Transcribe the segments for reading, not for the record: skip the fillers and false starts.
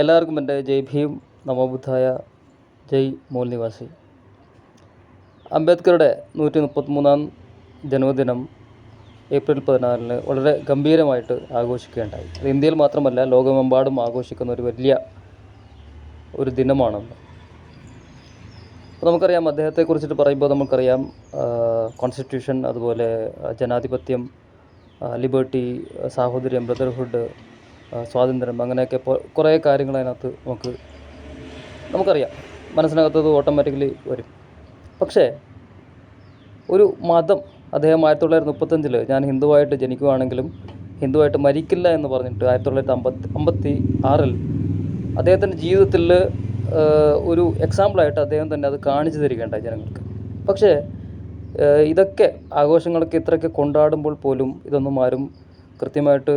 എല്ലാവർക്കും എൻ്റെ ജയ് ഭീം, നമോ ബുദ്ധായ, ജയ് മൂൽ നിവാസി. അംബേദ്കറുടെ 133-ാം ജന്മദിനം ഏപ്രിൽ 14 വളരെ ഗംഭീരമായിട്ട് ആഘോഷിക്കുകയുണ്ടായി. അത് ഇന്ത്യയിൽ മാത്രമല്ല, ലോകമെമ്പാടും ആഘോഷിക്കുന്ന ഒരു വലിയ ദിനമാണെന്ന്. അപ്പോൾ നമുക്കറിയാം, അദ്ദേഹത്തെക്കുറിച്ചിട്ട് പറയുമ്പോൾ നമുക്കറിയാം കോൺസ്റ്റിറ്റ്യൂഷൻ, അതുപോലെ ജനാധിപത്യം, ലിബർട്ടി, സാഹോദര്യം, ബ്രദർഹുഡ്, സ്വാതന്ത്ര്യം, അങ്ങനെയൊക്കെ കുറേ കാര്യങ്ങൾ അതിനകത്ത് നമുക്കറിയാം, മനസ്സിനകത്തത് ഓട്ടോമാറ്റിക്കലി വരും. പക്ഷേ ഒരു മതം, അദ്ദേഹം 1935 ഞാൻ ഹിന്ദുവായിട്ട് ജനിക്കുകയാണെങ്കിലും ഹിന്ദുവായിട്ട് മരിക്കില്ല എന്ന് പറഞ്ഞിട്ട് 1956 അദ്ദേഹത്തിൻ്റെ ജീവിതത്തിൽ ഒരു എക്സാമ്പിളായിട്ട് അദ്ദേഹം തന്നെ അത് കാണിച്ചു തരികയുണ്ടായി ജനങ്ങൾക്ക്. പക്ഷേ ഇതൊക്കെ ആഘോഷങ്ങളൊക്കെ ഇത്രയൊക്കെ കൊണ്ടാടുമ്പോൾ പോലും ഇതൊന്നും ആരും കൃത്യമായിട്ട്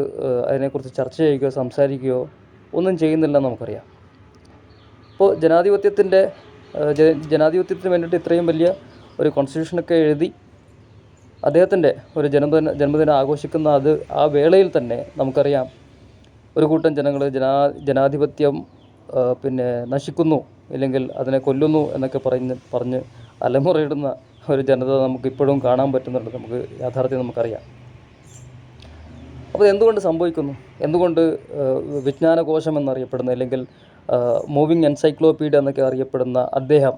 അതിനെക്കുറിച്ച് ചർച്ച ചെയ്യുകയോ സംസാരിക്കുകയോ ഒന്നും ചെയ്യുന്നില്ലെന്ന് നമുക്കറിയാം. അപ്പോൾ ജനാധിപത്യത്തിന് വേണ്ടിയിട്ട് ഇത്രയും വലിയ ഒരു കോൺസ്റ്റിറ്റ്യൂഷനൊക്കെ എഴുതി അദ്ദേഹത്തിൻ്റെ ഒരു ജന്മദിനം ആഘോഷിക്കുന്ന ആ വേളയിൽ തന്നെ നമുക്കറിയാം, ഒരു കൂട്ടം ജനങ്ങൾ ജനാധിപത്യം നശിക്കുന്നു, ഇല്ലെങ്കിൽ അതിനെ കൊല്ലുന്നു എന്നൊക്കെ പറഞ്ഞ് അലമുറയിടുന്ന ഒരു ജനത നമുക്കിപ്പോഴും കാണാൻ പറ്റുന്നുണ്ട്. യാഥാർത്ഥ്യം നമുക്കറിയാം. അപ്പോൾ എന്തുകൊണ്ട് സംഭവിക്കുന്നു? എന്തുകൊണ്ട് വിജ്ഞാനകോശം എന്നറിയപ്പെടുന്ന, അല്ലെങ്കിൽ മൂവിങ് എൻസൈക്ലോപീഡിയ എന്നൊക്കെ അറിയപ്പെടുന്ന അദ്ദേഹം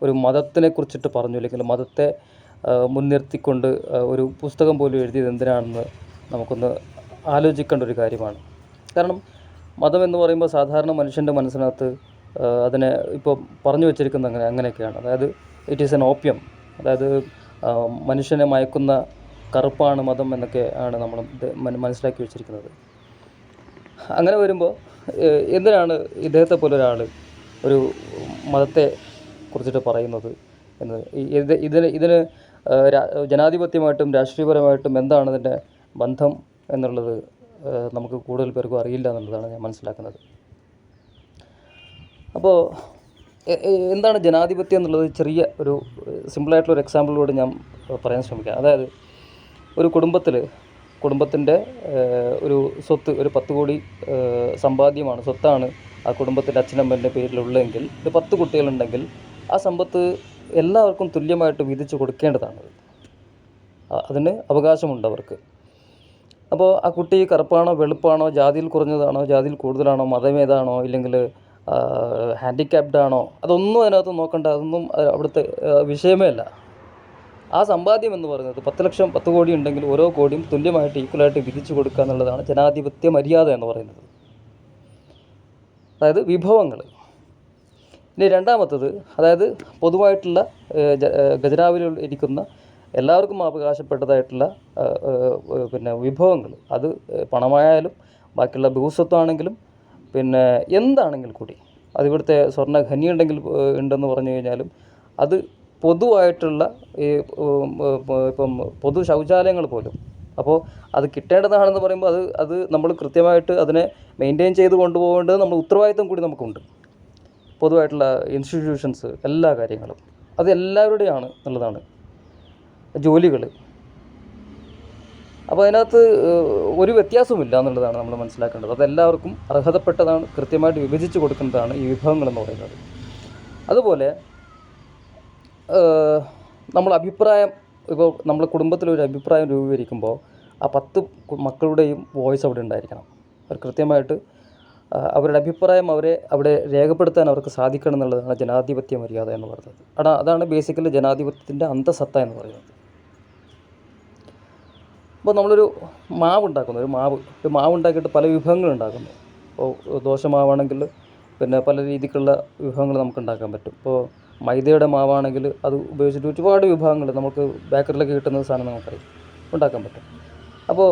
ഒരു മതത്തിനെക്കുറിച്ചിട്ട് പറഞ്ഞു, അല്ലെങ്കിൽ മതത്തെ മുൻനിർത്തിക്കൊണ്ട് ഒരു പുസ്തകം പോലും എഴുതിയത് എന്തിനാണെന്ന് നമുക്കൊന്ന് ആലോചിക്കേണ്ട ഒരു കാര്യമാണ്. കാരണം മതം എന്ന് പറയുമ്പോൾ സാധാരണ മനുഷ്യൻ്റെ മനസ്സിനകത്ത് അതിനെ ഇപ്പോൾ പറഞ്ഞു വച്ചിരിക്കുന്ന അങ്ങനെയൊക്കെയാണ്. അതായത് ഇറ്റ് ഈസ് എൻ ഓപ്യം, അതായത് മനുഷ്യനെ മയക്കുന്ന കറുപ്പാണ് മതം എന്നൊക്കെ ആണ് നമ്മൾ മനസ്സിലാക്കി വെച്ചിരിക്കുന്നത്. അങ്ങനെ വരുമ്പോൾ എന്തിനാണ് ഇദ്ദേഹത്തെ പോലെ ഒരാൾ ഒരു മതത്തെ കുറിച്ചിട്ട് പറയുന്നത് എന്ന്? ഇതിന് ജനാധിപത്യമായിട്ടും രാഷ്ട്രീയപരമായിട്ടും എന്താണ് ഇതിൻ്റെ ബന്ധം എന്നുള്ളത് നമുക്ക് കൂടുതൽ പേർക്കും അറിയില്ല എന്നുള്ളതാണ് ഞാൻ മനസ്സിലാക്കുന്നത്. അപ്പോൾ എന്താണ് ജനാധിപത്യം എന്നുള്ളത് ചെറിയ ഒരു സിമ്പിളായിട്ടുള്ളൊരു എക്സാമ്പിളിലൂടെ ഞാൻ പറയാൻ ശ്രമിക്കാം. അതായത് ഒരു കുടുംബത്തിൻ്റെ ഒരു സ്വത്ത്, ഒരു 10 കോടി സമ്പാദ്യമാണ്, സ്വത്താണ് ആ കുടുംബത്തിൻ്റെ അച്ഛനമ്മേൻ്റെ പേരിലുള്ളതെങ്കിൽ, ഒരു 10 കുട്ടികളുണ്ടെങ്കിൽ ആ സമ്പത്ത് എല്ലാവർക്കും തുല്യമായിട്ട് വീതിച്ച് കൊടുക്കേണ്ടതാണ്. അതിന് അവകാശമുണ്ട് അവർക്ക്. അപ്പോൾ ആ കുട്ടി കറുപ്പാണോ വെളുപ്പാണോ, ജാതിയിൽ കുറഞ്ഞതാണോ ജാതിയിൽ കൂടുതലാണോ, മതമേതാണോ, ഇല്ലെങ്കിൽ ഹാൻഡിക്യാപ്ഡ് ആണോ, അതൊന്നും അതിനകത്ത് നോക്കണ്ട. അതൊന്നും അവിടുത്തെ വിഷയമേ അല്ല. ആ സമ്പാദ്യം എന്ന് പറയുന്നത് 10 ലക്ഷം 10 കോടി ഉണ്ടെങ്കിൽ ഓരോ കോടിയും തുല്യമായിട്ട് ഈക്വലായിട്ട് വിധിച്ചു കൊടുക്കുക എന്നുള്ളതാണ് ജനാധിപത്യ മര്യാദ എന്ന് പറയുന്നത്. അതായത് വിഭവങ്ങൾ. ഇനി രണ്ടാമത്തത്, അതായത് പൊതുവായിട്ടുള്ള ഖജനാവിൽ ഇരിക്കുന്ന എല്ലാവർക്കും അവകാശപ്പെട്ടതായിട്ടുള്ള വിഭവങ്ങൾ, അത് പണമായാലും ബാക്കിയുള്ള ഭൂസ്വത്താണെങ്കിലും എന്താണെങ്കിൽ കൂടി, അതിവിടുത്തെ സ്വർണ്ണ ഖനി ഉണ്ടെന്ന് പറഞ്ഞു കഴിഞ്ഞാലും അത് പൊതുവായിട്ടുള്ള ഇപ്പം പൊതു ശൗചാലയങ്ങൾ പോലും, അപ്പോൾ അത് കിട്ടേണ്ടതാണെന്ന് പറയുമ്പോൾ അത് നമ്മൾ കൃത്യമായിട്ട് അതിനെ മെയിൻറ്റെയിൻ ചെയ്ത് കൊണ്ടുപോകേണ്ടത് നമ്മൾ ഉത്തരവാദിത്വം കൂടി നമുക്കുണ്ട്. പൊതുവായിട്ടുള്ള ഇൻസ്റ്റിറ്റ്യൂഷൻസ്, എല്ലാ കാര്യങ്ങളും അത് എല്ലാവരുടെയാണ് എന്നുള്ളതാണ്. ജോലികൾ, അപ്പോൾ അതിനകത്ത് ഒരു വ്യത്യാസവുമില്ല എന്നുള്ളതാണ് നമ്മൾ മനസ്സിലാക്കേണ്ടത്. അതെല്ലാവർക്കും അർഹതപ്പെട്ടതാണ്, കൃത്യമായിട്ട് വിഭജിച്ച് കൊടുക്കുന്നതാണ് ഈ വിഭവങ്ങളെന്ന് പറയുന്നത്. അതുപോലെ നമ്മൾ അഭിപ്രായം, ഇപ്പോൾ നമ്മൾ കുടുംബത്തിലൊരു അഭിപ്രായം രൂപീകരിക്കുമ്പോൾ ആ 10 മക്കളുടെയും വോയിസ് അവിടെ ഉണ്ടായിരിക്കണം. അവർ കൃത്യമായിട്ട് അവരുടെ അഭിപ്രായം അവിടെ രേഖപ്പെടുത്താൻ അവർക്ക് സാധിക്കണം എന്നുള്ളതാണ് ജനാധിപത്യ മര്യാദ എന്ന് പറയുന്നത്. അതാണ് ബേസിക്കലി ജനാധിപത്യത്തിൻ്റെ അന്തസത്ത എന്ന് പറയുന്നത്. അപ്പോൾ നമ്മളൊരു മാവ് ഉണ്ടാക്കിയിട്ട് പല വിഭവങ്ങൾ ഉണ്ടാക്കുന്നു. ഇപ്പോൾ ദോശമാവാണെങ്കിൽ പല രീതിക്കുള്ള വിഭവങ്ങൾ നമുക്ക് ഉണ്ടാക്കാൻ പറ്റും. ഇപ്പോൾ മൈദയുടെ മാവാണെങ്കിൽ അത് ഉപയോഗിച്ചിട്ട് ഒരുപാട് വിഭവങ്ങൾ നമുക്ക് ബേക്കറിലൊക്കെ കിട്ടുന്ന സാധനം നമുക്കറിയാം ഉണ്ടാക്കാൻ പറ്റും. അപ്പോൾ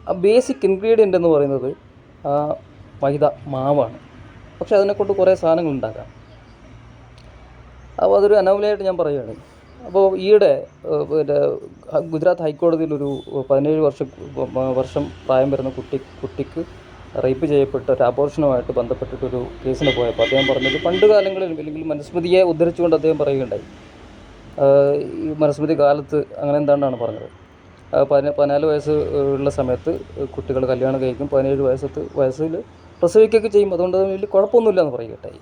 ആ ബേസിക് ഇൻഗ്രീഡിയൻ്റ് എന്ന് പറയുന്നത് ആ മൈദ മാവാണ്. പക്ഷേ അതിനെക്കൊണ്ട് കുറേ സാധനങ്ങൾ ഉണ്ടാക്കാം. അപ്പോൾ അതൊരു അനോമലിയായിട്ട് ഞാൻ പറയുകയാണ്. അപ്പോൾ ഈയിടെ ഗുജറാത്ത് ഹൈക്കോടതിയിൽ ഒരു 17 വർഷം പ്രായം വരുന്ന കുട്ടിക്ക് റേപ്പ് ചെയ്യപ്പെട്ട ഒരു അബോർഷനുമായിട്ട് ബന്ധപ്പെട്ടിട്ടൊരു കേസിന് പോയപ്പോൾ അദ്ദേഹം പറഞ്ഞത്, പണ്ട് കാലങ്ങളിൽ, അല്ലെങ്കിൽ മനുസ്മൃതിയെ ഉദ്ധരിച്ചുകൊണ്ട് അദ്ദേഹം പറയുകയുണ്ടായി, ഈ മനുസ്മൃതി കാലത്ത് അങ്ങനെ എന്താണ്ടാണ് പറഞ്ഞത്, 14 വയസ്സ് ഉള്ള സമയത്ത് കുട്ടികൾ കല്യാണം കഴിക്കും, 17 വയസ്സിൽ പ്രസവിക്കുകയൊക്കെ ചെയ്യും. അതുകൊണ്ട് വലിയ കുഴപ്പമൊന്നുമില്ല എന്ന് പറയുകയുണ്ടായി.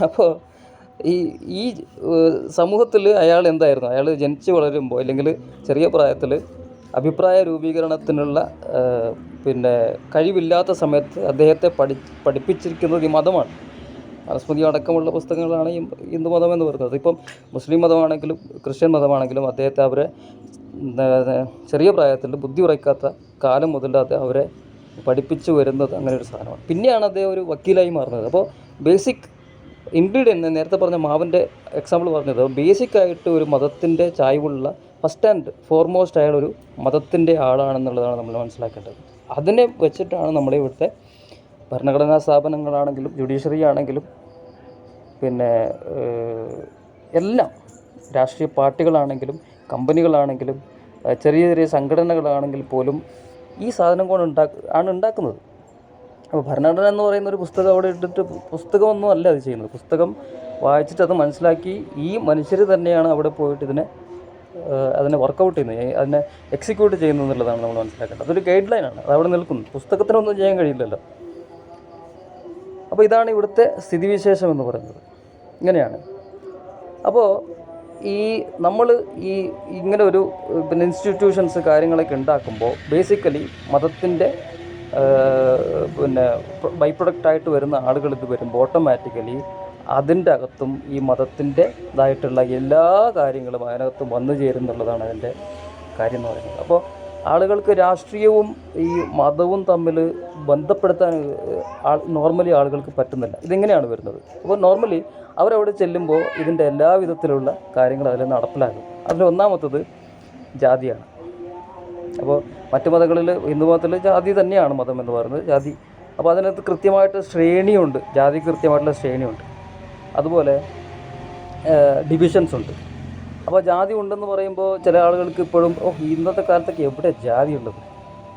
അപ്പോൾ ഈ ഈ സമൂഹത്തിൽ അയാൾ എന്തായിരുന്നു, അയാൾ ജനിച്ച് വളരുമ്പോൾ അല്ലെങ്കിൽ ചെറിയ പ്രായത്തിൽ അഭിപ്രായ രൂപീകരണത്തിനുള്ള പിന്നെ കഴിവില്ലാത്ത സമയത്ത് അദ്ദേഹത്തെ പഠിപ്പിച്ചിരിക്കുന്നത് ഈ മതമാണ്. മനുസ്മൃതി അടക്കമുള്ള പുസ്തകങ്ങളാണ് ഈ ഹിന്ദു മതം എന്ന് പറയുന്നത്. ഇപ്പം മുസ്ലിം മതമാണെങ്കിലും ക്രിസ്ത്യൻ മതമാണെങ്കിലും അദ്ദേഹത്തെ അവരെ ചെറിയ പ്രായത്തിൽ ബുദ്ധി ഉറയ്ക്കാത്ത കാലം മുതൽ അവരെ പഠിപ്പിച്ചു വരുന്നത് അങ്ങനെ ഒരു സാധനമാണ്. പിന്നെയാണ് അദ്ദേഹം ഒരു വക്കീലായി മാറുന്നത്. അപ്പോൾ ബേസിക് ഇൻഗ്രീഡിയൻ്റ്, നേരത്തെ പറഞ്ഞ മാവിൻ്റെ എക്സാമ്പിൾ പറഞ്ഞത്, ബേസിക്കായിട്ട് ഒരു മതത്തിൻ്റെ ചായ്വുള്ള ഫസ്റ്റ് ആൻഡ് ഫോർമോസ്റ്റ് അയാളൊരു മതത്തിൻ്റെ ആളാണെന്നുള്ളതാണ് നമ്മൾ മനസ്സിലാക്കേണ്ടത്. അതിനെ വെച്ചിട്ടാണ് നമ്മുടെ ഇവിടുത്തെ ഭരണഘടനാ സ്ഥാപനങ്ങളാണെങ്കിലും ജുഡീഷ്യറി ആണെങ്കിലും പിന്നെ എല്ലാം രാഷ്ട്രീയ പാർട്ടികളാണെങ്കിലും കമ്പനികളാണെങ്കിലും ചെറിയ ചെറിയ സംഘടനകളാണെങ്കിൽ പോലും ഈ സാധനം കൊണ്ട് ആണ് ഉണ്ടാക്കുന്നത്. അപ്പോൾ ഭരണഘടന എന്ന് പറയുന്ന ഒരു പുസ്തകം അവിടെ ഇട്ടിട്ട് പുസ്തകമൊന്നും അല്ല അത് ചെയ്യുന്നത്. പുസ്തകം വായിച്ചിട്ട് അത് മനസ്സിലാക്കി ഈ മനുഷ്യർ തന്നെയാണ് അവിടെ പോയിട്ട് അതിനെ വർക്കൗട്ട് ചെയ്യുന്നത്, അതിനെ എക്സിക്യൂട്ട് ചെയ്യുന്നത് എന്നുള്ളതാണ് നമ്മൾ മനസ്സിലാക്കേണ്ടത്. അതൊരു ഗൈഡ് ലൈനാണ്, അത് അവിടെ നിൽക്കുന്നു. പുസ്തകത്തിനൊന്നും ചെയ്യാൻ കഴിയില്ലല്ലോ. അപ്പോൾ ഇതാണ് ഇവിടുത്തെ സ്ഥിതിവിശേഷം എന്ന് പറയുന്നത്. ഇങ്ങനെയാണ്. അപ്പോൾ നമ്മൾ ഇങ്ങനെ ഒരു പിന്നെ ഇൻസ്റ്റിറ്റ്യൂഷൻസ് കാര്യങ്ങളൊക്കെ ഉണ്ടാക്കുമ്പോൾ ബേസിക്കലി മതത്തിൻ്റെ പിന്നെ ബൈ പ്രൊഡക്റ്റായിട്ട് വരുന്ന ആളുകൾ ഇത് വരുമ്പോൾ ഓട്ടോമാറ്റിക്കലി അതിൻ്റെ അകത്തും ഈ മതത്തിൻ്റെതായിട്ടുള്ള എല്ലാ കാര്യങ്ങളും അതിനകത്തും വന്നു ചേരുന്നുള്ളതാണ് അതിൻ്റെ കാര്യം എന്ന് പറയുന്നത്. അപ്പോൾ ആളുകൾക്ക് രാഷ്ട്രീയവും ഈ മതവും തമ്മിൽ ബന്ധപ്പെടുത്താൻ നോർമലി ആളുകൾക്ക് പറ്റുന്നില്ല. ഇതെങ്ങനെയാണ് വരുന്നത്? അപ്പോൾ നോർമലി അവരവിടെ ചെല്ലുമ്പോൾ ഇതിൻ്റെ എല്ലാ വിധത്തിലുള്ള കാര്യങ്ങൾ അതിൽ നടപ്പിലാകും. അതിൽ ഒന്നാമത്തത് ജാതിയാണ്. അപ്പോൾ മറ്റു മതങ്ങളിൽ, ഹിന്ദു മതത്തിൽ ജാതി തന്നെയാണ് മതം എന്ന് പറയുന്നത്, ജാതി. അപ്പോൾ അതിനകത്ത് കൃത്യമായിട്ട് ശ്രേണിയുണ്ട്, ജാതിക്ക് കൃത്യമായിട്ടുള്ള ശ്രേണിയുണ്ട്. അതുപോലെ ഡിവിഷൻസ് ഉണ്ട്. അപ്പോൾ ജാതി ഉണ്ടെന്ന് പറയുമ്പോൾ ചില ആളുകൾക്ക് ഇപ്പോഴും ഇന്നത്തെ കാലത്തൊക്കെ എവിടെ ജാതി ഉള്ളത്?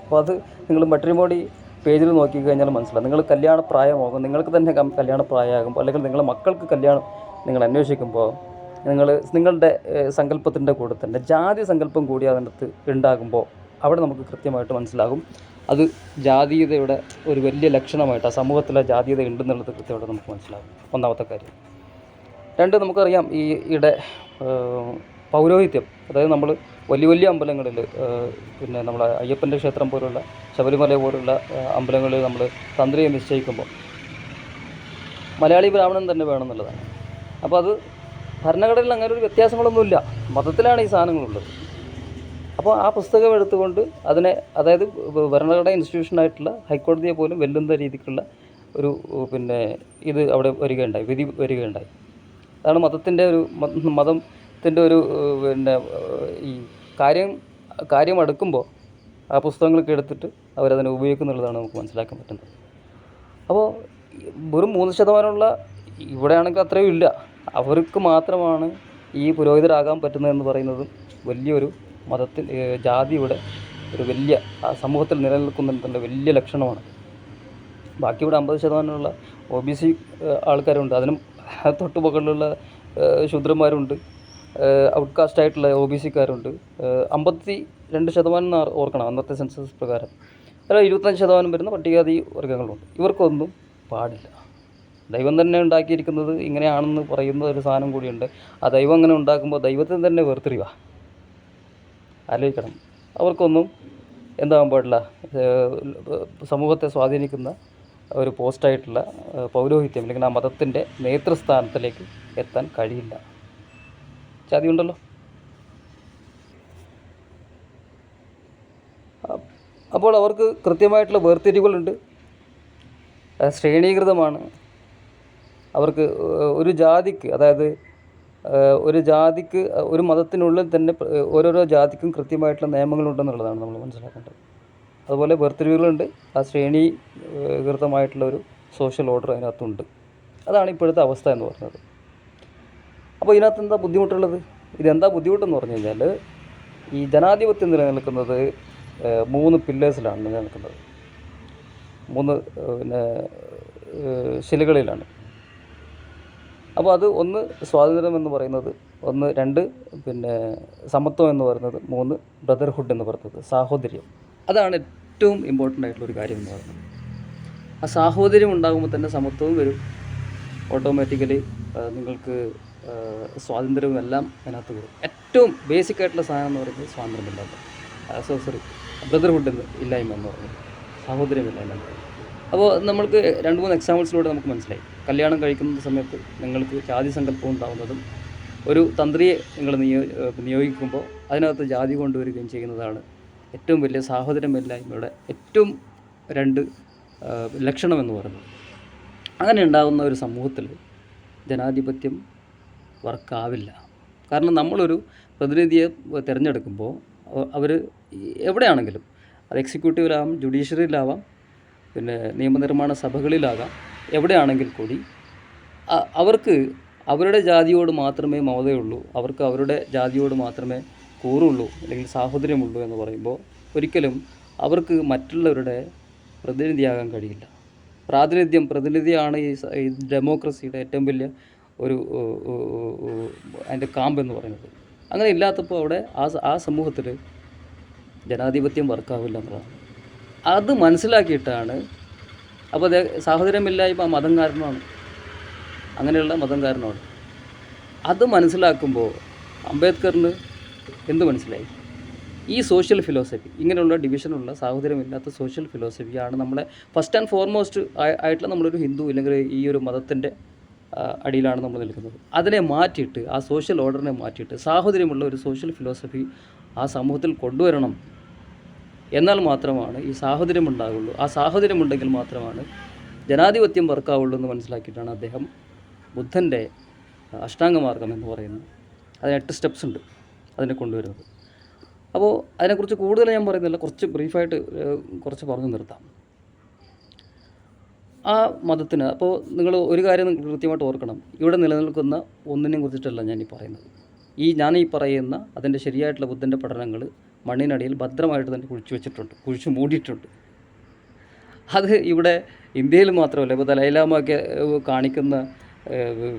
അപ്പോൾ അത് നിങ്ങൾ മട്രിമോണി പേജിൽ നോക്കിക്കഴിഞ്ഞാൽ മനസ്സിലാവും. നിങ്ങൾ കല്യാണ പ്രായമാകും, നിങ്ങൾക്ക് തന്നെ കല്യാണ പ്രായമാകുമ്പോൾ, അല്ലെങ്കിൽ നിങ്ങളുടെ മക്കൾക്ക് കല്യാണം നിങ്ങൾ അന്വേഷിക്കുമ്പോൾ നിങ്ങളുടെ സങ്കല്പത്തിൻ്റെ കൂടെ തന്നെ ജാതി സങ്കല്പം കൂടി അതിനകത്ത് ഉണ്ടാകുമ്പോൾ അവിടെ നമുക്ക് കൃത്യമായിട്ട് മനസ്സിലാകും അത് ജാതീയതയുടെ ഒരു വലിയ ലക്ഷണമായിട്ട്, ആ സമൂഹത്തിലെ ജാതീയത ഉണ്ടെന്നുള്ളത് കൃത്യമായിട്ട് നമുക്ക് മനസ്സിലാകും. ഒന്നാമത്തെ കാര്യം. രണ്ട്, നമുക്കറിയാം ഈയിടെ പൗരോഹിത്യം, അതായത് നമ്മൾ വലിയ വലിയ അമ്പലങ്ങളിൽ, പിന്നെ നമ്മളെ അയ്യപ്പൻ്റെ ക്ഷേത്രം പോലുള്ള, ശബരിമല പോലുള്ള അമ്പലങ്ങളിൽ നമ്മൾ തന്ത്രിയെ നിശ്ചയിക്കുമ്പോൾ മലയാളി ബ്രാഹ്മണൻ തന്നെ വേണമെന്നുള്ളതാണ്. അപ്പോൾ അത് ഭരണഘടനയിൽ അങ്ങനെ ഒരു വ്യത്യാസങ്ങളൊന്നുമില്ല, മതത്തിലാണ് ഈ സാധനങ്ങളുള്ളത്. അപ്പോൾ ആ പുസ്തകം എടുത്തുകൊണ്ട് അതിനെ, അതായത് ഭരണഘടന ഇൻസ്റ്റിറ്റ്യൂഷനായിട്ടുള്ള ഹൈക്കോടതിയെ പോലും വെല്ലുന്ന രീതിക്കുള്ള ഒരു പിന്നെ ഇത് അവിടെ വരികയുണ്ടായി, വിധി വരികയുണ്ടായി. അതാണ് മതത്തിൻ്റെ ഒരു പിന്നെ ഈ കാര്യം അടുക്കുമ്പോൾ ആ പുസ്തകങ്ങളൊക്കെ എടുത്തിട്ട് അവരതിനെ ഉപയോഗിക്കുന്നുള്ളതാണ് നമുക്ക് മനസ്സിലാക്കാൻ പറ്റുന്നത്. അപ്പോൾ വെറും 3% ഇവിടെയാണെങ്കിൽ അത്രയും ഇല്ല, അവർക്ക് മാത്രമാണ് ഈ പുരോഹിതരാകാൻ പറ്റുന്നതെന്ന് പറയുന്നതും വലിയൊരു ജാതിയുടെ ഒരു വലിയ സമൂഹത്തിൽ നിലനിൽക്കുന്നതിൻ്റെ വലിയ ലക്ഷണമാണ്. ബാക്കി ഇവിടെ 50% OBC ആൾക്കാരുണ്ട്, അതിനും തൊട്ട് മുകളിലുള്ള ശൂദ്രന്മാരുണ്ട്, ഔട്ട്കാസ്റ്റായിട്ടുള്ള OBCക്കാരുണ്ട്. 52% ഓർക്കണം അന്നത്തെ സെൻസസ് പ്രകാരം. അല്ല, 25% വരുന്ന പട്ടികജാതി വർഗ്ഗങ്ങളുണ്ട്. ഇവർക്കൊന്നും പാടില്ല. ദൈവം തന്നെ ഉണ്ടാക്കിയിരിക്കുന്നത് ഇങ്ങനെയാണെന്ന് പറയുന്ന ഒരു സാധനം കൂടിയുണ്ട്. ആ ദൈവം അങ്ങനെ ഉണ്ടാക്കുമ്പോൾ ദൈവത്തിന് തന്നെ വേർതിരിവാ, ആലോചിക്കണം. അവർക്കൊന്നും എന്താകാൻ പാടില്ല, സമൂഹത്തെ സ്വാധീനിക്കുന്ന ഒരു പോസ്റ്റായിട്ടുള്ള പൗരോഹിത്യം അല്ലെങ്കിൽ ആ മതത്തിൻ്റെ നേതൃസ്ഥാനത്തിലേക്ക് എത്താൻ കഴിയില്ല. ജാതി ഉണ്ടല്ലോ. അപ്പോൾ അവർക്ക് കൃത്യമായിട്ടുള്ള വേർതിരിവുകളുണ്ട്, ശ്രേണീകൃതമാണ്. അവർക്ക് ഒരു ജാതിക്ക്, അതായത് ഒരു മതത്തിനുള്ളിൽ തന്നെ ഓരോരോ ജാതിക്കും കൃത്യമായിട്ടുള്ള നിയമങ്ങളുണ്ടെന്നുള്ളതാണ് നമ്മൾ മനസ്സിലാക്കേണ്ടത്. അതുപോലെ വേർതിരിവുകളുണ്ട്, ആ ശ്രേണീകൃതമായിട്ടുള്ളൊരു സോഷ്യൽ ഓർഡർ അതിനകത്തുണ്ട്. അതാണ് ഇപ്പോഴത്തെ അവസ്ഥ എന്ന് പറയുന്നത്. അപ്പോൾ ഇതിനകത്ത് എന്താ ബുദ്ധിമുട്ടുള്ളത്? ഇതെന്താ ബുദ്ധിമുട്ടെന്ന് പറഞ്ഞു കഴിഞ്ഞാൽ, ഈ ജനാധിപത്യം നിലനിൽക്കുന്നത് 3 പില്ലേഴ്സിലാണ് നിലനിൽക്കുന്നത്, 3 പിന്നെ ശിലകളിലാണ്. അപ്പോൾ അത് 1 സ്വാതന്ത്ര്യം എന്ന് പറയുന്നത്, 2 പിന്നെ സമത്വം എന്ന് പറയുന്നത്, 3 ബ്രദർഹുഡ് എന്ന് പറയുന്നത്, സാഹോദര്യം. അതാണ് ഏറ്റവും ഇമ്പോർട്ടൻ്റ് ആയിട്ടുള്ളൊരു കാര്യം എന്ന് പറയുന്നത്. ആ സാഹോദര്യം ഉണ്ടാകുമ്പോൾ തന്നെ സമത്വവും വരും. ഓട്ടോമാറ്റിക്കലി നിങ്ങൾക്ക് സ്വാതന്ത്ര്യവും എല്ലാം അതിനകത്ത് വരും. ഏറ്റവും ബേസിക് ആയിട്ടുള്ള സാധനം എന്ന് പറയുന്നത് സ്വാതന്ത്ര്യമില്ലാത്ത ബ്രദർഹുഡ് ഇല്ലായ്മ എന്ന് പറയുന്നത്, സാഹോദര്യമില്ലായ്മ. അപ്പോൾ നമ്മൾക്ക് 2-3 എക്സാമ്പിൾസിലൂടെ നമുക്ക് മനസ്സിലായി. കല്യാണം കഴിക്കുന്ന സമയത്ത് നിങ്ങൾക്ക് ജാതി സങ്കല്പം ഉണ്ടാകുന്നതും ഒരു തന്ത്രിയെ നിങ്ങൾ നിയോഗിക്കുമ്പോൾ അതിനകത്ത് ജാതി കൊണ്ടുവരികയും ചെയ്യുന്നതാണ് ഏറ്റവും വലിയ സാഹോദര്യമില്ലായ്മയുടെ ഏറ്റവും 2 ലക്ഷണമെന്ന് പറയുന്നത്. അങ്ങനെ ഉണ്ടാകുന്ന ഒരു സമൂഹത്തിൽ ജനാധിപത്യം വർക്കാവില്ല. കാരണം നമ്മളൊരു പ്രതിനിധിയെ തിരഞ്ഞെടുക്കുമ്പോൾ അവർ എവിടെയാണെങ്കിലും, അത് എക്സിക്യൂട്ടീവിലാവാം, ജുഡീഷ്യറിയിലാവാം, പിന്നെ നിയമനിർമ്മാണ സഭകളിലാകാം, എവിടെയാണെങ്കിൽ കൂടി അവർക്ക് അവരുടെ ജാതിയോട് മാത്രമേ മമതയുള്ളൂ, അവർക്ക് അവരുടെ ജാതിയോട് മാത്രമേ കൂറുള്ളൂ, അല്ലെങ്കിൽ സാഹോദര്യമുള്ളൂ എന്ന് പറയുമ്പോൾ ഒരിക്കലും അവർക്ക് മറ്റുള്ളവരുടെ പ്രതിനിധിയാകാൻ കഴിയില്ല. പ്രതിനിധിയാണ് ഈ ഡെമോക്രസിയുടെ ഏറ്റവും വലിയ ഒരു അതിൻ്റെ കാമ്പെന്ന് പറയുന്നത്. അങ്ങനെ ഇല്ലാത്തപ്പോൾ അവിടെ ആ സമൂഹത്തിൽ ജനാധിപത്യം വർക്കാവില്ല എന്നുള്ളതാണ്. അത് മനസ്സിലാക്കിയിട്ടാണ്, അപ്പോൾ അത് സാഹോദര്യമില്ലായ്മ മതം കാരണമാണ്, അങ്ങനെയുള്ള മതം കാരണമാണ്. അത് മനസ്സിലാക്കുമ്പോൾ അംബേദ്കറിന് എന്ത് മനസ്സിലായി? ഈ സോഷ്യൽ ഫിലോസഫി, ഇങ്ങനെയുള്ള ഡിവിഷനുള്ള സാഹോദര്യമില്ലാത്ത സോഷ്യൽ ഫിലോസഫിയാണ് നമ്മളെ ഫസ്റ്റ് ആൻഡ് ഫോർമോസ്റ്റ് ആയിട്ടുള്ള നമ്മളൊരു ഹിന്ദു അല്ലെങ്കിൽ ഈ ഒരു മതത്തിൻ്റെ അടിയിലാണ് നമ്മൾ നിൽക്കുന്നത്. അതിനെ മാറ്റിയിട്ട്, ആ സോഷ്യൽ ഓർഡറിനെ മാറ്റിയിട്ട് സാഹോദര്യമുള്ള ഒരു സോഷ്യൽ ഫിലോസഫി ആ സമൂഹത്തിൽ കൊണ്ടുവരണം. എന്നാൽ മാത്രമാണ് ഈ സാഹോദര്യം ഉണ്ടാകുള്ളൂ. ആ സാഹോദര്യമുണ്ടെങ്കിൽ മാത്രമാണ് ജനാധിപത്യം വർക്കാവുള്ളൂ എന്ന് മനസ്സിലാക്കിയിട്ടാണ് അദ്ദേഹം ബുദ്ധൻ്റെ അഷ്ടാംഗമാർഗം എന്ന് പറയുന്നത്, അതിന് 8 സ്റ്റെപ്സ് ഉണ്ട്, അതിനെ കൊണ്ടുവരുന്നത്. അപ്പോൾ അതിനെക്കുറിച്ച് കൂടുതൽ ഞാൻ പറയുന്നില്ല, കുറച്ച് ബ്രീഫായിട്ട് കുറച്ച് പറഞ്ഞു നിർത്താം. ആ മതത്തിന്, അപ്പോൾ നിങ്ങൾ ഒരു കാര്യം കൃത്യമായിട്ട് ഓർക്കണം, ഇവിടെ നിലനിൽക്കുന്ന ഒന്നിനെയും കുറിച്ചിട്ടല്ല ഞാനീ പറയുന്നത്. ഞാനീ പറയുന്ന അതിൻ്റെ ശരിയായിട്ടുള്ള ബുദ്ധൻ്റെ പഠനങ്ങൾ മണ്ണിനടിയിൽ ഭദ്രമായിട്ട് തന്നെ കുഴിച്ചു മൂടിയിട്ടുണ്ട്. അത് ഇവിടെ ഇന്ത്യയിൽ മാത്രമല്ല, ഇപ്പോൾ ദലൈലാമയൊക്കെ കാണിക്കുന്ന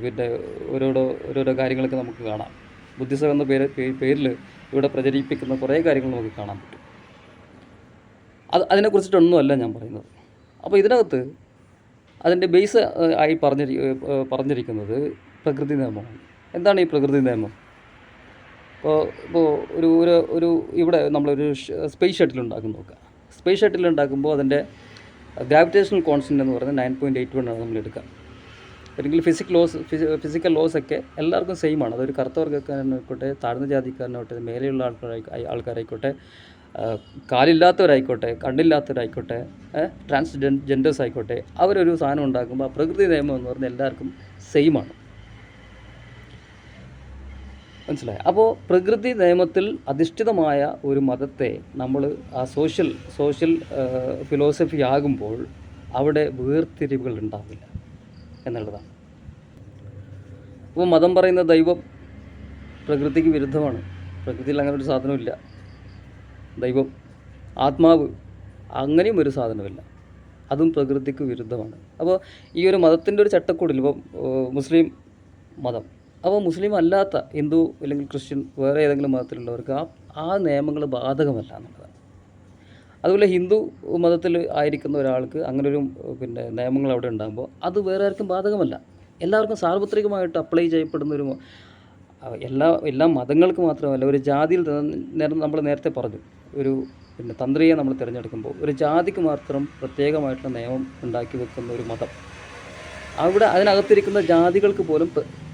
പിന്നെ ഓരോരോ കാര്യങ്ങളൊക്കെ നമുക്ക് കാണാം. ബുദ്ധിസം എന്ന പേരിൽ ഇവിടെ പ്രചരിപ്പിക്കുന്ന കുറേ കാര്യങ്ങൾ നമുക്ക് കാണാൻ പറ്റും. അതിനെക്കുറിച്ചിട്ടൊന്നുമല്ല ഞാൻ പറയുന്നത്. അപ്പോൾ ഇതിനകത്ത് അതിൻ്റെ ബേസ് ആയി പറഞ്ഞിരിക്കുന്നത് പ്രകൃതി നിയമമാണ്. എന്താണ് ഈ പ്രകൃതി നിയമം? ഇപ്പോൾ ഒരു ഇവിടെ നമ്മളൊരു സ്പേസ് ഷട്ടിൽ ഉണ്ടാക്കി നോക്കുക. സ്പേസ് ഷട്ടിൽ ഉണ്ടാക്കുമ്പോൾ അതിൻ്റെ ഗ്രാവിറ്റേഷണൽ കോൺസ്റ്റൻ്റ് എന്ന് പറയുന്നത് 9.81 ആണ് നമ്മൾ എടുക്കുക. അല്ലെങ്കിൽ ഫിസിക്കൽ ലോസ് ഒക്കെ എല്ലാവർക്കും സെയിം ആണ്. അതൊരു കറുത്ത വർഗ്ഗക്കാരനായിക്കോട്ടെ, താഴ്ന്ന ജാതിക്കാരനായിക്കോട്ടെ, മേലെയുള്ള ആൾക്കാരായിക്കോട്ടെ, കാലില്ലാത്തവരായിക്കോട്ടെ, കണ്ണില്ലാത്തവരായിക്കോട്ടെ, ട്രാൻസ്ജെൻഡേഴ്സ് ആയിക്കോട്ടെ, അവരൊരു സാധനം ഉണ്ടാക്കുമ്പോൾ ആ പ്രകൃതി നിയമം എന്ന് പറഞ്ഞാൽ എല്ലാവർക്കും സെയിമാണ്. മനസ്സിലായി? അപ്പോൾ പ്രകൃതി നിയമത്തിൽ അധിഷ്ഠിതമായ ഒരു മതത്തെ നമ്മൾ ആ സോഷ്യൽ ഫിലോസഫി ആകുമ്പോൾ അവിടെ വേർതിരിവുകൾ ഉണ്ടാവില്ല എന്നുള്ളതാണ്. അപ്പോൾ മതം പറയുന്ന ദൈവം പ്രകൃതിക്ക് വിരുദ്ധമാണ്. പ്രകൃതിയിൽ അങ്ങനെ ഒരു സാധനമില്ല. ദൈവം, ആത്മാവ്, അങ്ങനെയും ഒരു സാധനമില്ല, അതും പ്രകൃതിക്ക് വിരുദ്ധമാണ്. അപ്പോൾ ഈ ഒരു മതത്തിൻ്റെ ഒരു ചട്ടക്കൂടിൽ, ഇപ്പോൾ മുസ്ലിം മതം, അപ്പോൾ മുസ്ലിം അല്ലാത്ത ഹിന്ദു അല്ലെങ്കിൽ ക്രിസ്ത്യൻ വേറെ ഏതെങ്കിലും മതത്തിലുള്ളവർക്ക് ആ നിയമങ്ങൾ ബാധകമല്ല എന്നുള്ളതാണ്. അതുപോലെ ഹിന്ദു മതത്തിൽ ആയിരിക്കുന്ന ഒരാൾക്ക് അങ്ങനൊരു നിയമങ്ങൾ അവിടെ ഉണ്ടാകുമ്പോൾ അത് വേറെ ആർക്കും ബാധകമല്ല. എല്ലാവർക്കും സാർവത്രികമായിട്ട് അപ്ലൈ ചെയ്യപ്പെടുന്ന എല്ലാ മതങ്ങൾക്ക് മാത്രമല്ല, ഒരു ജാതിയിൽ നമ്മൾ നേരത്തെ പറഞ്ഞു, ഒരു തന്ത്രിയെ നമ്മൾ തിരഞ്ഞെടുക്കുമ്പോൾ ഒരു ജാതിക്ക് മാത്രം പ്രത്യേകമായിട്ടുള്ള നിയമം ഉണ്ടാക്കി വെക്കുന്ന ഒരു മതം, അവിടെ അതിനകത്തിരിക്കുന്ന ജാതികൾക്ക് പോലും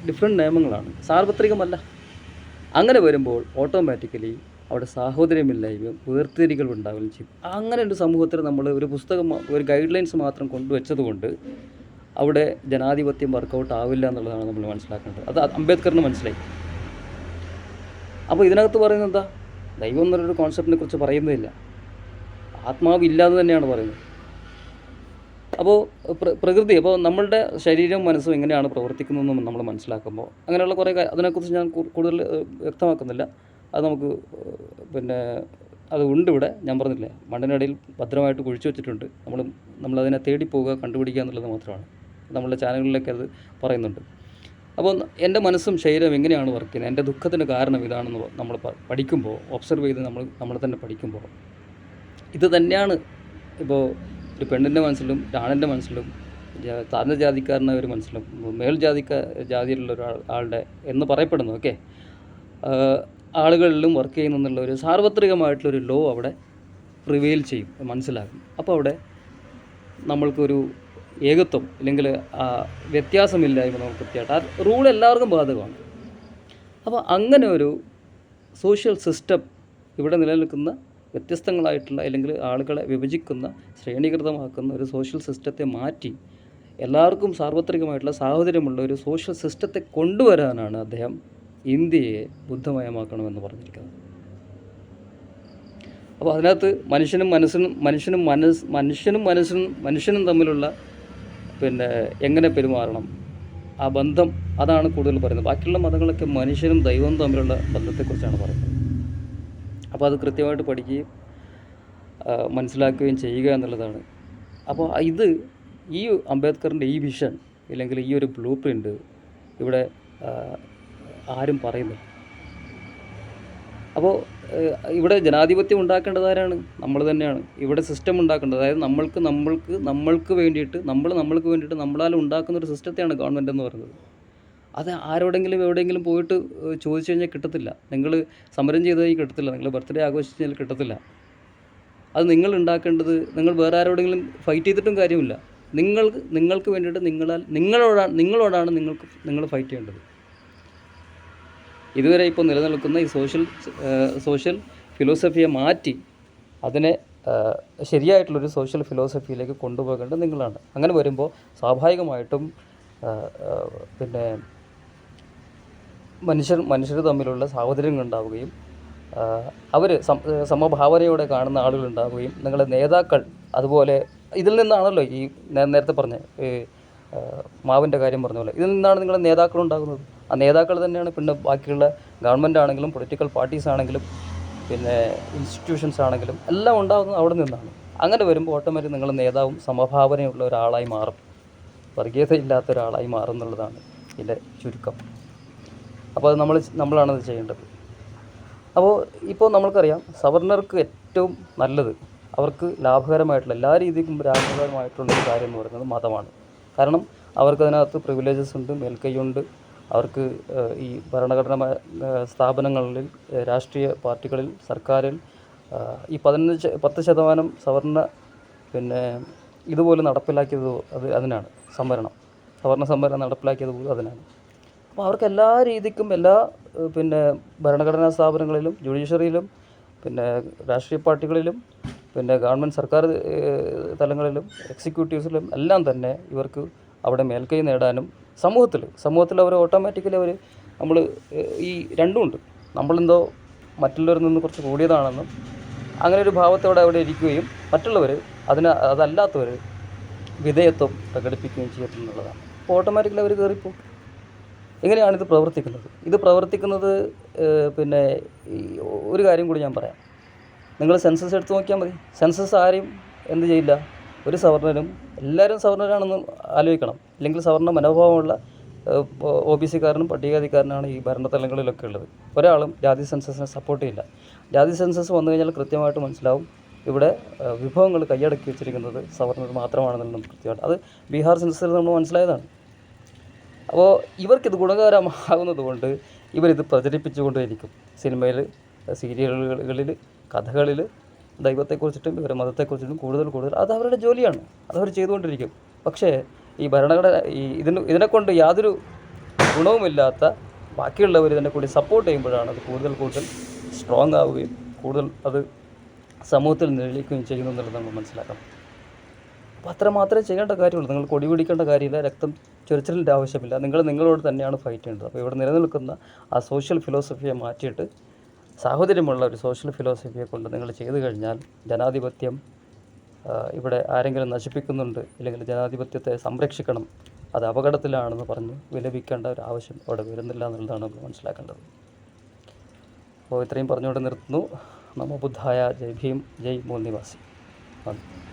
ഡിഫറെൻറ്റ് നിയമങ്ങളാണ്, സാർവത്രികമല്ല. അങ്ങനെ വരുമ്പോൾ ഓട്ടോമാറ്റിക്കലി അവിടെ സാഹോദര്യമില്ലായ്മയും വേർതിരികൾ ഉണ്ടാവുകയും ചെയ്യും. അങ്ങനെ ഒരു സമൂഹത്തിൽ നമ്മൾ ഒരു പുസ്തകം, ഒരു ഗൈഡ് ലൈൻസ് മാത്രം കൊണ്ടുവച്ചതുകൊണ്ട് അവിടെ ജനാധിപത്യം വർക്കൗട്ട് ആവില്ല എന്നുള്ളതാണ് നമ്മൾ മനസ്സിലാക്കേണ്ടത്. അത് അംബേദ്കറിന് മനസ്സിലായി. അപ്പോൾ ഇതിനകത്ത് പറയുന്നത് എന്താ? ദൈവം എന്നൊരു കോൺസെപ്റ്റിനെ കുറിച്ച് പറയുന്നില്ല, ആത്മാവ് ഇല്ലാതെ തന്നെയാണ് പറയുന്നത്. അപ്പോൾ പ്രകൃതി, അപ്പോൾ നമ്മളുടെ ശരീരവും മനസ്സും എങ്ങനെയാണ് പ്രവർത്തിക്കുന്നതെന്നും നമ്മൾ മനസ്സിലാക്കുമ്പോൾ അങ്ങനെയുള്ള കുറേ അതിനെക്കുറിച്ച് ഞാൻ കൂടുതൽ വ്യക്തമാക്കുന്നില്ല. അത് നമുക്ക് അത് ഉണ്ട് ഇവിടെ. ഞാൻ പറഞ്ഞില്ലേ, മണ്ണിനടിയിൽ ഭദ്രമായിട്ട് കുഴിച്ചു വെച്ചിട്ടുണ്ട്. നമ്മളതിനെ തേടി പോവുക, കണ്ടുപിടിക്കുക എന്നുള്ളത് മാത്രമാണ്. നമ്മളുടെ ചാനലുകളിലൊക്കെ അത് പറയുന്നുണ്ട്. അപ്പോൾ എൻ്റെ മനസ്സും ശരീരവും എങ്ങനെയാണ് വർക്ക് ചെയ്യുന്നത്, എൻ്റെ ദുഃഖത്തിന് കാരണം ഇതാണെന്ന് നമ്മൾ പഠിക്കുമ്പോൾ, ഒബ്സർവ് ചെയ്ത് നമ്മൾ തന്നെ പഠിക്കുമ്പോൾ ഇത് തന്നെയാണ് ഇപ്പോൾ ഒരു പെണ്ണിൻ്റെ മനസ്സിലും ആണിൻ്റെ മനസ്സിലും താഴ്ന്ന ജാതിക്കാരനായ ഒരു മനസ്സിലും മേൽ ജാതിയിലുള്ള ആളുടെ എന്ന് പറയപ്പെടുന്നു ഓക്കെ ആളുകളിലും വർക്ക് ചെയ്യുന്നുള്ള ഒരു സാർവത്രികമായിട്ടുള്ളൊരു ലോ അവിടെ പ്രിവെയിൽ ചെയ്യും മനസ്സിലാകും. അപ്പോൾ അവിടെ നമ്മൾക്കൊരു ഏകത്വം അല്ലെങ്കിൽ വ്യത്യാസമില്ലായ്മ നമുക്ക് കൃത്യമായിട്ട് ആ റൂൾ എല്ലാവർക്കും ബാധകമാണ്. അപ്പോൾ അങ്ങനെ ഒരു സോഷ്യൽ സിസ്റ്റം ഇവിടെ നിലനിൽക്കുന്ന വ്യത്യസ്തങ്ങളായിട്ടുള്ള അല്ലെങ്കിൽ ആളുകളെ വിഭജിക്കുന്ന ശ്രേണീകൃതമാക്കുന്ന ഒരു സോഷ്യൽ സിസ്റ്റത്തെ മാറ്റി എല്ലാവർക്കും സാർവത്രികമായിട്ടുള്ള സാഹോദര്യമുള്ള ഒരു സോഷ്യൽ സിസ്റ്റത്തെ കൊണ്ടുവരാനാണ് അദ്ദേഹം ഇന്ത്യയെ ബുദ്ധമയമാക്കണമെന്ന് പറഞ്ഞിരിക്കുന്നത്. അപ്പോൾ അതിനകത്ത് മനുഷ്യനും തമ്മിലുള്ള എങ്ങനെ പെരുമാറണം ആ ബന്ധം അതാണ് കൂടുതൽ പറയുന്നത്. ബാക്കിയുള്ള മതങ്ങളൊക്കെ മനുഷ്യനും ദൈവവും തമ്മിലുള്ള ബന്ധത്തെക്കുറിച്ചാണ് പറയുന്നത്. അപ്പോൾ അത് കൃത്യമായിട്ട് പഠിക്കുകയും മനസ്സിലാക്കുകയും ചെയ്യുക എന്നുള്ളതാണ്. അപ്പോൾ ഇത് ഈ അംബേദ്കറിൻ്റെ ഈ വിഷൻ അല്ലെങ്കിൽ ഈ ഒരു ബ്ലൂ പ്രിൻ്റ് ഇവിടെ ആരും പറയുന്നില്ല. അപ്പോൾ ഇവിടെ ജനാധിപത്യം ഉണ്ടാക്കേണ്ടത് ആരാണ്? നമ്മൾ തന്നെയാണ്. ഇവിടെ സിസ്റ്റം ഉണ്ടാക്കേണ്ടത്, അതായത് നമ്മൾക്ക് വേണ്ടിയിട്ട് നമ്മളാൽ ഉണ്ടാക്കുന്ന ഒരു സിസ്റ്റത്തെയാണ് ഗവൺമെൻറ് എന്ന് പറയുന്നത്. അത് എവിടെയെങ്കിലും പോയിട്ട് ചോദിച്ചു കഴിഞ്ഞാൽ കിട്ടത്തില്ല. നിങ്ങൾ സമരം ചെയ്താൽ കിട്ടത്തില്ല, നിങ്ങൾ ബർത്ത്ഡേ ആഘോഷിച്ച് കഴിഞ്ഞാൽ കിട്ടത്തില്ല. അത് നിങ്ങൾ ഉണ്ടാക്കേണ്ടത്, നിങ്ങൾ വേറെ ആരോടെങ്കിലും ഫൈറ്റ് ചെയ്തിട്ടും കാര്യമില്ല. നിങ്ങൾക്ക് വേണ്ടിയിട്ട് നിങ്ങളോടാണ് നിങ്ങൾ ഫൈറ്റ് ചെയ്യേണ്ടത്. ഇതുവരെ ഇപ്പോൾ നിലനിൽക്കുന്ന ഈ സോഷ്യൽ ഫിലോസഫിയെ മാറ്റി അതിനെ ശരിയായിട്ടുള്ളൊരു സോഷ്യൽ ഫിലോസഫിയിലേക്ക് കൊണ്ടുപോകേണ്ടത് നിങ്ങളാണ്. അങ്ങനെ വരുമ്പോൾ സ്വാഭാവികമായിട്ടും മനുഷ്യർ തമ്മിലുള്ള സാഹോദര്യങ്ങൾ ഉണ്ടാവുകയും അവർ സമഭാവനയോടെ കാണുന്ന ആളുകളുണ്ടാവുകയും നിങ്ങളുടെ നേതാക്കൾ അതുപോലെ ഇതിൽ നിന്നാണല്ലോ ഈ നേരത്തെ പറഞ്ഞ മാവിൻ്റെ കാര്യം പറഞ്ഞ പോലെ ഇതിൽ നിന്നാണ് നിങ്ങളുടെ നേതാക്കളുണ്ടാകുന്നത്. ആ നേതാക്കൾ തന്നെയാണ് പിന്നെ ബാക്കിയുള്ള ഗവൺമെൻറ് ആണെങ്കിലും പൊളിറ്റിക്കൽ പാർട്ടീസ് ആണെങ്കിലും ഇൻസ്റ്റിറ്റ്യൂഷൻസ് ആണെങ്കിലും എല്ലാം ഉണ്ടാകുന്നത് അവിടെ നിന്നാണ്. അങ്ങനെ വരുമ്പോൾ ഓട്ടോമാറ്റിക് നിങ്ങളുടെ നേതാവും സമഭാവനയുള്ള ഒരാളായി മാറും, വർഗീയതയില്ലാത്ത ഒരാളായി മാറും എന്നുള്ളതാണ് ഇതിൻ്റെ ചുരുക്കം. അപ്പോൾ അത് നമ്മളാണത് ചെയ്യേണ്ടത്. അപ്പോൾ ഇപ്പോൾ നമ്മൾക്കറിയാം സവർണർക്ക് ഏറ്റവും നല്ലത്, അവർക്ക് ലാഭകരമായിട്ടുള്ള എല്ലാ രീതിക്കും ലാഭകരമായിട്ടുള്ളൊരു കാര്യം എന്ന് പറയുന്നത് മതമാണ്. കാരണം അവർക്കതിനകത്ത് പ്രിവിലേജസ് ഉണ്ട്, മേൽക്കൈയുണ്ട്. അവർക്ക് ഈ ഭരണഘടന സ്ഥാപനങ്ങളിൽ, രാഷ്ട്രീയ പാർട്ടികളിൽ, സർക്കാരിൽ ഈ 10% സവർണ ഇതുപോലെ നടപ്പിലാക്കിയത് അതിനാണ്. സവർണ സംവരണം നടപ്പിലാക്കിയത് പോലും അതിനാണ്. അപ്പോൾ അവർക്ക് എല്ലാ രീതിക്കും എല്ലാ ഭരണഘടനാ സ്ഥാപനങ്ങളിലും, ജുഡീഷ്യറിയിലും, രാഷ്ട്രീയ പാർട്ടികളിലും, ഗവൺമെൻറ് സർക്കാർ തലങ്ങളിലും, എക്സിക്യൂട്ടീവ്സിലും എല്ലാം തന്നെ ഇവർക്ക് അവിടെ മേൽക്കൈ നേടാനും സമൂഹത്തിൽ അവർ ഓട്ടോമാറ്റിക്കലി നമ്മൾ ഈ രണ്ടുമുണ്ട്. നമ്മളെന്തോ മറ്റുള്ളവരിൽ നിന്ന് കുറച്ച് കൂടിയതാണെന്നും അങ്ങനെ ഒരു ഭാവത്തോടെ അവിടെ ഇരിക്കുകയും മറ്റുള്ളവർ അതല്ലാത്തവർ വിധേയത്വം പ്രകടിപ്പിക്കുകയും ചെയ്യുന്നുള്ളതാണ്. അപ്പോൾ ഓട്ടോമാറ്റിക്കലി അവർ കയറിപ്പോവും. എങ്ങനെയാണിത് പ്രവർത്തിക്കുന്നത്? ഇത് പ്രവർത്തിക്കുന്നത് ഒരു കാര്യം കൂടി ഞാൻ പറയാം. നിങ്ങൾ സെൻസസ് എടുത്ത് നോക്കിയാൽ മതി. സെൻസസ് ആരെയും എന്ത് ചെയ്യില്ല, ഒരു സവർണരും എല്ലാവരും സവർണരാണെന്ന് ആലോചിക്കണം. അല്ലെങ്കിൽ സവർണ മനോഭാവമുള്ള OBC-കാരനും പട്ടികജാതിക്കാരനാണ് ഈ ഭരണതലങ്ങളിലൊക്കെ ഉള്ളത്. ഒരാളും ജാതി സെൻസസിനെ സപ്പോർട്ട് ചെയ്യില്ല. ജാതി സെൻസസ് വന്നു കഴിഞ്ഞാൽ കൃത്യമായിട്ട് മനസ്സിലാവും ഇവിടെ വിഭവങ്ങൾ കൈയടക്കി വെച്ചിരിക്കുന്നത് സവർണർ മാത്രമാണെന്നുള്ള നമുക്ക് കൃത്യമായിട്ട് അത് ബീഹാർ സെൻസസിൽ നമ്മൾ മനസ്സിലായതാണ്. അപ്പോൾ ഇവർക്കിത് ഗുണകരമാകുന്നത് കൊണ്ട് ഇവരിത് പ്രചരിപ്പിച്ചുകൊണ്ടേയിരിക്കും. സിനിമയിൽ, സീരിയലുകളിൽ, കഥകളിൽ ദൈവത്തെക്കുറിച്ചിട്ടും ഇവരുടെ മതത്തെക്കുറിച്ചിട്ടും കൂടുതൽ അത് അവരുടെ ജോലിയാണ്, അതവർ ചെയ്തുകൊണ്ടിരിക്കും. പക്ഷേ ഈ ഭരണഘടന ഇതിനെക്കൊണ്ട് യാതൊരു ഗുണവുമില്ലാത്ത ബാക്കിയുള്ളവർ ഇതിനെ കൂടി സപ്പോർട്ട് ചെയ്യുമ്പോഴാണ് അത് കൂടുതൽ സ്ട്രോങ് ആവുകയും കൂടുതൽ അത് സമൂഹത്തിൽ നിലനിൽക്കുകയും ചെയ്യുന്നു എന്നുള്ളത് നമ്മൾ മനസ്സിലാക്കണം. അപ്പോൾ അത്ര മാത്രമേ ചെയ്യേണ്ട കാര്യമുള്ളൂ. നിങ്ങൾ കൊടി പിടിക്കേണ്ട കാര്യമില്ല, രക്തം ചൊരിച്ചിലിൻ്റെ ആവശ്യമില്ല. നിങ്ങളോട് തന്നെയാണ് ഫൈറ്റ് ചെയ്യേണ്ടത്. അപ്പോൾ ഇവിടെ നിലനിൽക്കുന്ന ആ സോഷ്യൽ ഫിലോസഫിയെ മാറ്റിയിട്ട് സാഹോദര്യമുള്ള ഒരു സോഷ്യൽ ഫിലോസഫിയെ കൊണ്ട് നിങ്ങൾ ചെയ്തു കഴിഞ്ഞാൽ ജനാധിപത്യം ഇവിടെ ആരെങ്കിലും നശിപ്പിക്കുന്നുണ്ട് അല്ലെങ്കിൽ ജനാധിപത്യത്തെ സംരക്ഷിക്കണം, അത് അപകടത്തിലാണെന്ന് പറഞ്ഞ് വിലപിക്കേണ്ട ഒരു ആവശ്യം അവിടെ വരുന്നില്ല എന്നുള്ളതാണ് നമ്മൾ മനസ്സിലാക്കേണ്ടത്. അപ്പോൾ ഇത്രയും പറഞ്ഞുകൊണ്ട് നിർത്തുന്നു. നമോ ബുദ്ധായ. ജയ് ഭീം, ജയ് മൂൽ നിവാസി. നന്ദി.